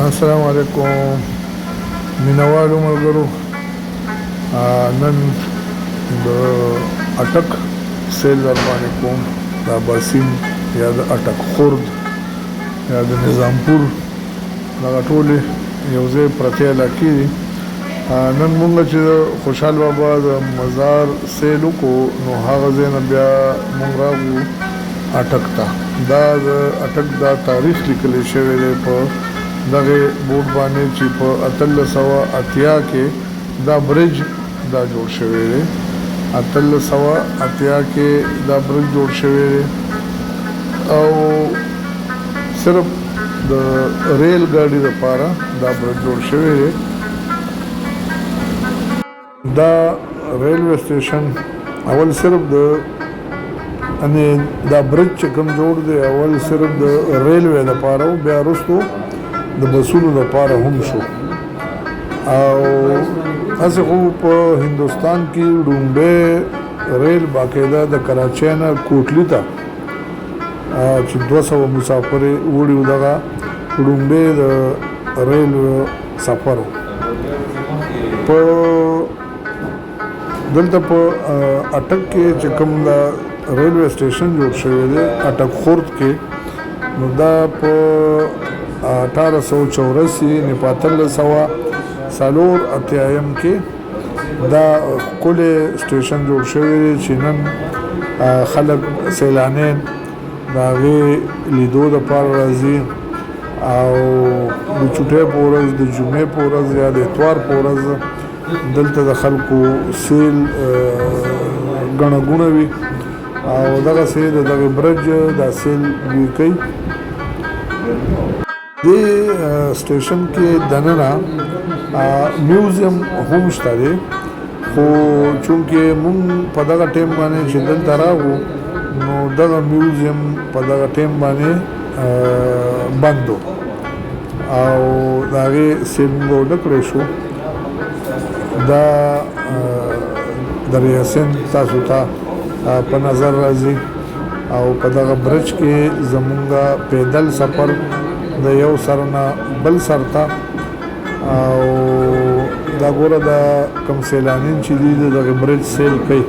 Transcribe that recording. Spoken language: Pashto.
السلام علیکم مینوالو ملګرو. نن د اټک سیل در باندې کوم د اباسین یا د اټک خورد یا د نظامپور دغه ټولې یو ځای پرتې علاقې دي. نن مونږ چې خوشحال بابا د مزار سیل وکړو نو هغه ځای نه بیا مونږ راغلو اټک ته. دا د اټک دا تاریخ لیکلی شوی دی په دغه بورډ باندې چې په 1880 کې دا برج دا جوړ شوی دی. 1880 کې دا برج جوړ شوی دی او صرف د ریل ګاډي لپاره دا برج جوړ شوی دی. دا ریلوے سټیشن اول صرف د ان دا برج چې کوم جوړ دی اول صرف د ریلوے لپاره او بیا وروسته د بسونو لپاره هم شو. او هسې خو په هندوستان کې ډومبې ریل باقاعده د کراچۍ نه کوټلي ته چې 200 مسافر وړي دغه ډومبې د ریل سفر په دلته په اټک کې چې کوم دا ریلوے سټیشن جوړ شوی دی اټک خورد کې نو دا په 1884 نه 1880 کې دا کله سټیشن جوړ شوی دی چې نن خلک سیلانین دا غي لیدو د پاره راځي او د چټه پورز د جمعې پورز یا د اتوار پورز دلته د خلکو سیل غنغونه وي او دغه سیل دغه برج دا سیل وی کوي. دې سټیشن کې دننه میوزیم هم شته دی خو چونکې مونږ په دغه ټیم باندې چې دلته راغلو نو دغه میوزیم په دغه ټیم باندې بند و او د هغې سیل مونږ ورډه کړی شو. دا دریاسین تاسو ته په نظر راځي او په دغه برج کې زمونږ پیدل سفر د یو سر نه بل سر ته او دا ګوره د کوم سیلانین چې دي دغه برج سیل کوي